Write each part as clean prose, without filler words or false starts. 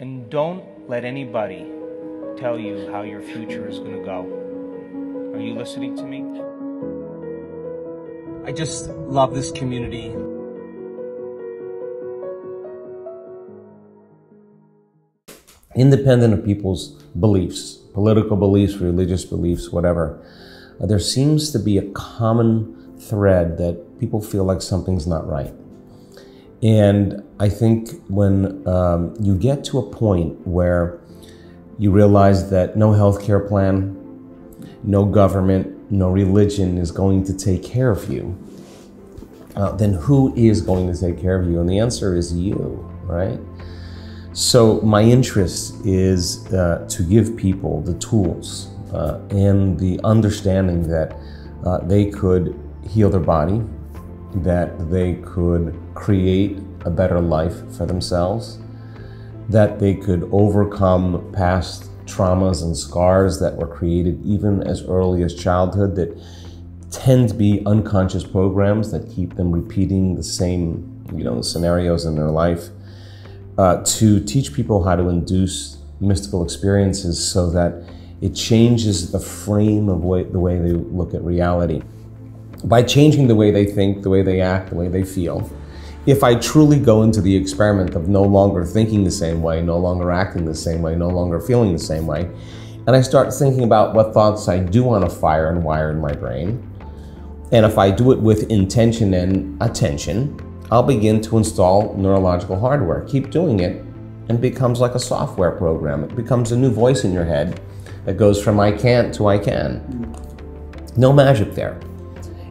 And don't let anybody tell you how your future is going to go. Are you listening to me? I just love this community. Independent of people's beliefs, political beliefs, religious beliefs, whatever, there seems to be a common thread that people feel like something's not right. And I think when you get to a point where you realize that no healthcare plan, no government, no religion is going to take care of you, then who is going to take care of you? And the answer is you, right? So my interest is to give people the tools and the understanding that they could heal their body, that they could create a better life for themselves, that they could overcome past traumas and scars that were created even as early as childhood that tend to be unconscious programs that keep them repeating the same, scenarios in their life. To teach people how to induce mystical experiences so that it changes the frame of the way they look at reality. By changing the way they think, the way they act, the way they feel, if I truly go into the experiment of no longer thinking the same way, no longer acting the same way, no longer feeling the same way, and I start thinking about what thoughts I do want to fire and wire in my brain, and if I do it with intention and attention, I'll begin to install neurological hardware. Keep doing it, and it becomes like a software program. It becomes a new voice in your head that goes from I can't to I can. No magic there.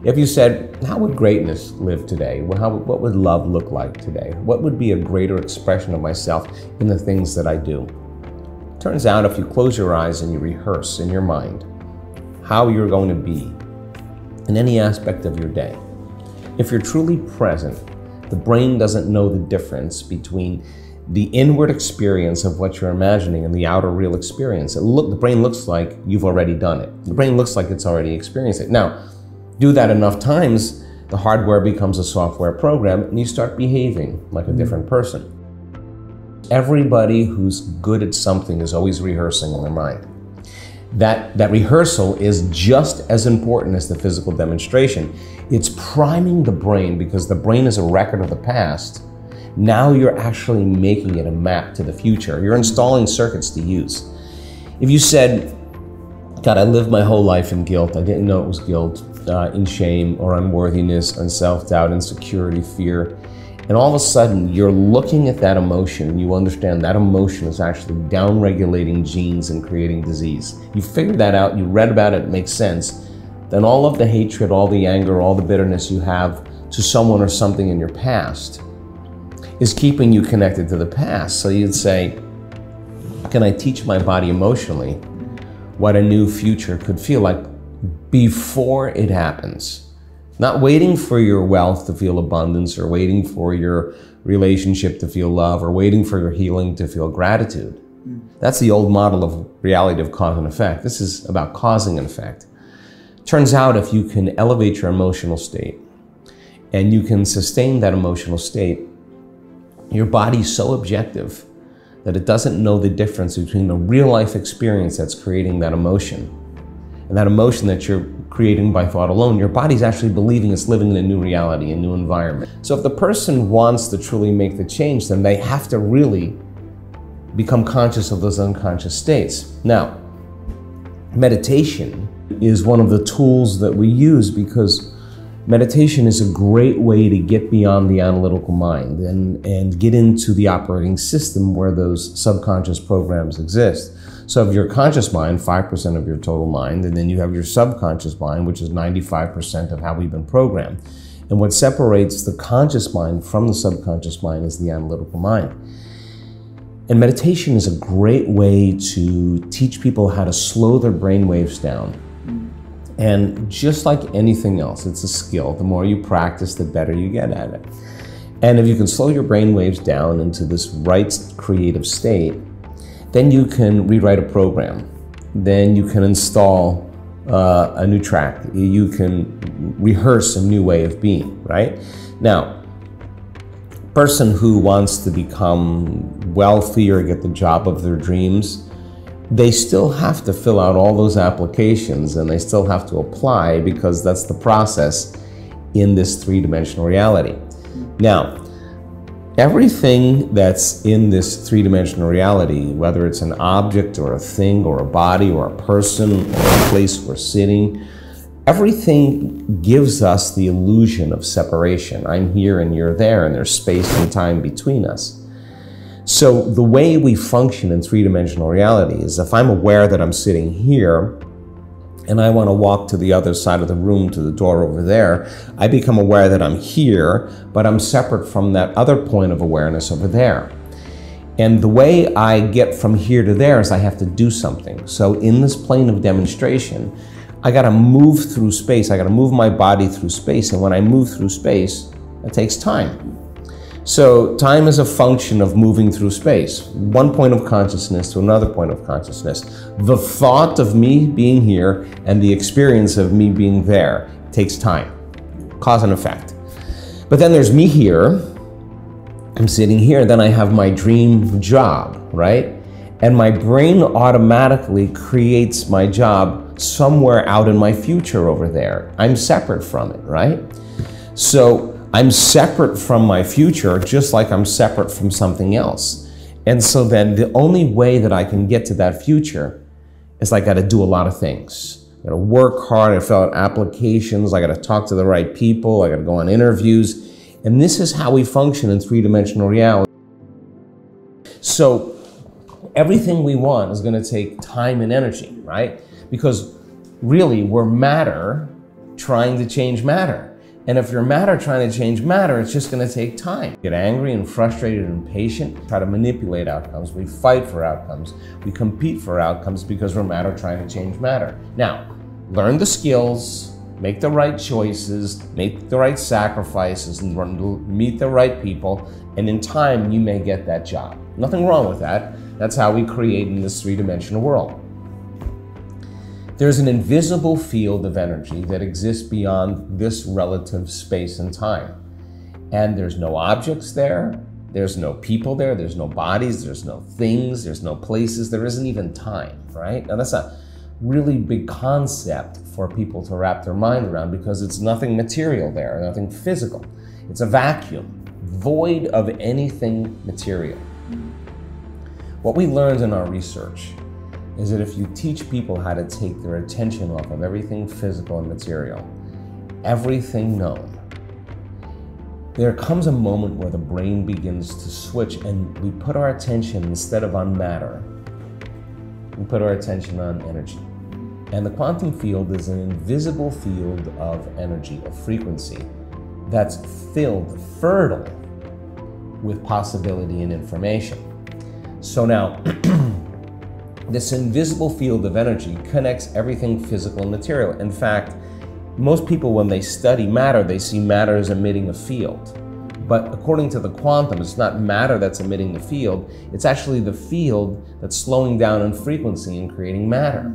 If you said, how would greatness live today? What would love look like today? What would be a greater expression of myself in the things that I do? Turns out if you close your eyes and you rehearse in your mind how you're going to be in any aspect of your day, if you're truly present, the brain doesn't know the difference between the inward experience of what you're imagining and the outer real experience. The brain looks like you've already done it. The brain looks like it's already experienced it. Now, do that enough times, the hardware becomes a software program and you start behaving like a different person. Everybody who's good at something is always rehearsing in their mind. That rehearsal is just as important as the physical demonstration. It's priming the brain because the brain is a record of the past. Now you're actually making it a map to the future. You're installing circuits to use. If you said, God, I lived my whole life in guilt. I didn't know it was guilt, in shame or unworthiness and self-doubt, insecurity, fear. And all of a sudden, you're looking at that emotion and you understand that emotion is actually down-regulating genes and creating disease. You figured that out, you read about it, it makes sense. Then all of the hatred, all the anger, all the bitterness you have to someone or something in your past is keeping you connected to the past. So you'd say, can I teach my body emotionally what a new future could feel like before it happens? Not waiting for your wealth to feel abundance or waiting for your relationship to feel love or waiting for your healing to feel gratitude. That's the old model of reality of cause and effect. This is about causing an effect. Turns out if you can elevate your emotional state and you can sustain that emotional state, your body's so objective that it doesn't know the difference between a real life experience that's creating that emotion and that emotion that you're creating by thought alone. Your body's actually believing it's living in a new reality, a new environment. So if the person wants to truly make the change, then they have to really become conscious of those unconscious states. Now, meditation is one of the tools that we use because meditation is a great way to get beyond the analytical mind and get into the operating system where those subconscious programs exist. So if your conscious mind, 5% of your total mind, and then you have your subconscious mind, which is 95% of how we've been programmed. And what separates the conscious mind from the subconscious mind is the analytical mind. And meditation is a great way to teach people how to slow their brain waves down. And just like anything else, it's a skill. The more you practice, the better you get at it. And if you can slow your brain waves down into this right creative state, then you can rewrite a program. Then you can install a new track. You can rehearse a new way of being, right? Now, person who wants to become wealthy or get the job of their dreams, they still have to fill out all those applications and they still have to apply, because that's the process in this three-dimensional reality. Now, everything that's in this three-dimensional reality, whether it's an object or a thing or a body or a person or a place we're sitting, everything gives us the illusion of separation. I'm here and you're there, and there's space and time between us. So the way we function in three-dimensional reality is, if I'm aware that I'm sitting here and I want to walk to the other side of the room, to the door over there, I become aware that I'm here, but I'm separate from that other point of awareness over there. And the way I get from here to there is I have to do something. So in this plane of demonstration, I got to move through space. I got to move my body through space. And when I move through space, it takes time. So time is a function of moving through space, one point of consciousness to another point of consciousness. The thought of me being here and the experience of me being there takes time, cause and effect. But then there's me here, I'm sitting here, then I have my dream job, right? And my brain automatically creates my job somewhere out in my future over there. I'm separate from it, right? So I'm separate from my future, just like I'm separate from something else. And so then the only way that I can get to that future is I got to do a lot of things. I got to work hard, I fill out applications, I got to talk to the right people, I got to go on interviews. And this is how we function in three-dimensional reality. So everything we want is going to take time and energy, right? Because really, we're matter trying to change matter. And if you're matter trying to change matter, it's just going to take time. Get angry and frustrated and impatient, try to manipulate outcomes. We fight for outcomes. We compete for outcomes because we're matter trying to change matter. Now, learn the skills, make the right choices, make the right sacrifices, and meet the right people, and in time, you may get that job. Nothing wrong with that. That's how we create in this three-dimensional world. There's an invisible field of energy that exists beyond this relative space and time. And there's no objects there, there's no people there, there's no bodies, there's no things, there's no places, there isn't even time, right? Now that's a really big concept for people to wrap their mind around, because it's nothing material there, nothing physical. It's a vacuum, void of anything material. What we learned in our research is that if you teach people how to take their attention off of everything physical and material, everything known, there comes a moment where the brain begins to switch and we put our attention, instead of on matter, we put our attention on energy. And the quantum field is an invisible field of energy, of frequency, that's filled, fertile with possibility and information. So now, this invisible field of energy connects everything physical and material. In fact, most people, when they study matter, they see matter as emitting a field. But according to the quantum, it's not matter that's emitting the field, it's actually the field that's slowing down in frequency and creating matter.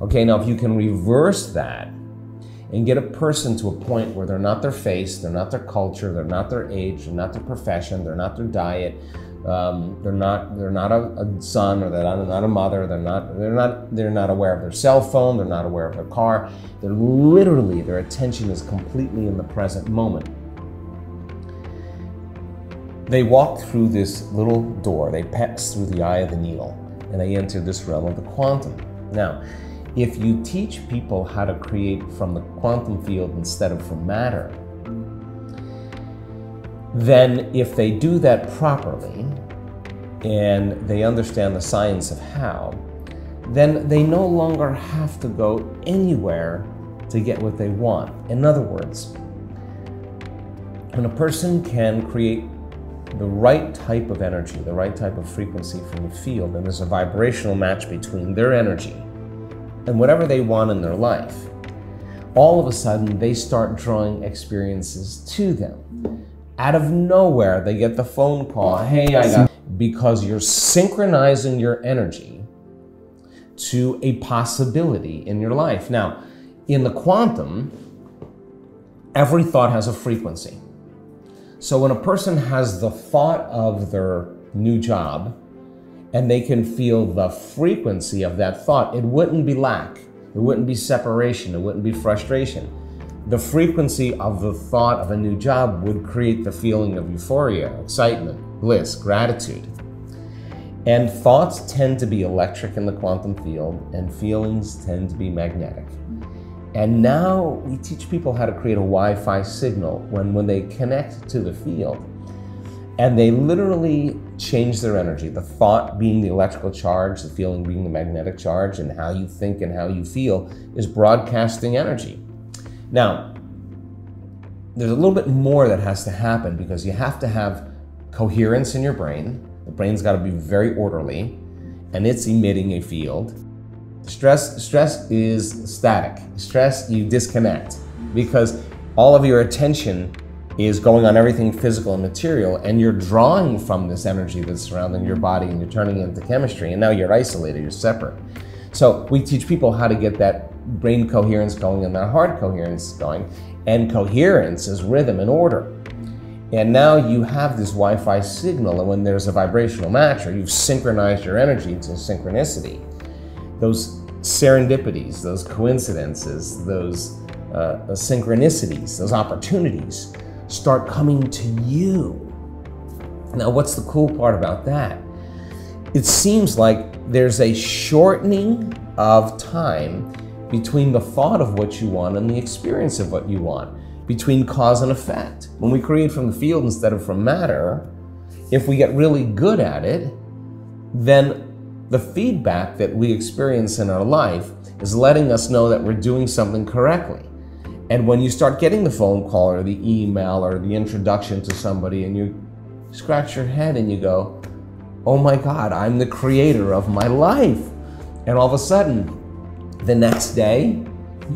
Okay, now if you can reverse that and get a person to a point where they're not their face, they're not their culture, they're not their age, they're not their profession, they're not their diet, they're not a son, or they're not a mother, they're not aware of their cell phone, they're not aware of their car. They're literally, their attention is completely in the present moment. They walk through this little door, they pass through the eye of the needle, and they enter this realm of the quantum. Now, if you teach people how to create from the quantum field instead of from matter, then if they do that properly and they understand the science of how, then they no longer have to go anywhere to get what they want. In other words, when a person can create the right type of energy, the right type of frequency from the field, and there's a vibrational match between their energy and whatever they want in their life, all of a sudden they start drawing experiences to them. Out of nowhere, they get the phone call, hey, I got, because you're synchronizing your energy to a possibility in your life. Now, in the quantum, every thought has a frequency. So when a person has the thought of their new job and they can feel the frequency of that thought, it wouldn't be lack, it wouldn't be separation, it wouldn't be frustration. The frequency of the thought of a new job would create the feeling of euphoria, excitement, bliss, gratitude. And thoughts tend to be electric in the quantum field, and feelings tend to be magnetic. And now we teach people how to create a Wi-Fi signal when they connect to the field, and they literally change their energy. The thought being the electrical charge, the feeling being the magnetic charge, and how you think and how you feel is broadcasting energy. Now, there's a little bit more that has to happen, because you have to have coherence in your brain. The brain's got to be very orderly, and it's emitting a field. Stress is static. Stress, you disconnect, because all of your attention is going on everything physical and material, and you're drawing from this energy that's surrounding your body, and you're turning it into chemistry, and now you're isolated, you're separate. So we teach people how to get that brain coherence going and that heart coherence going, and coherence is rhythm and order. And now you have this Wi-Fi signal, and when there's a vibrational match, or you've synchronized your energy to synchronicity, those serendipities, those coincidences, those synchronicities, those opportunities start coming to you. Now, what's the cool part about that? It seems like there's a shortening of time between the thought of what you want and the experience of what you want, between cause and effect. When we create from the field instead of from matter, if we get really good at it, then the feedback that we experience in our life is letting us know that we're doing something correctly. And when you start getting the phone call or the email or the introduction to somebody, and you scratch your head and you go, oh my God, I'm the creator of my life. And all of a sudden, the next day,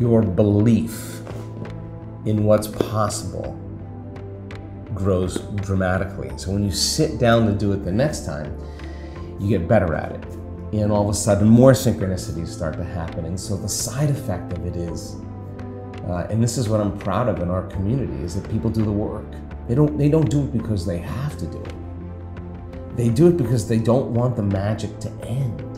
your belief in what's possible grows dramatically. So when you sit down to do it the next time, you get better at it. And all of a sudden, more synchronicities start to happen. And so the side effect of it is, and this is what I'm proud of in our community, is that people do the work. They don't do it because they have to do it. They do it because they don't want the magic to end.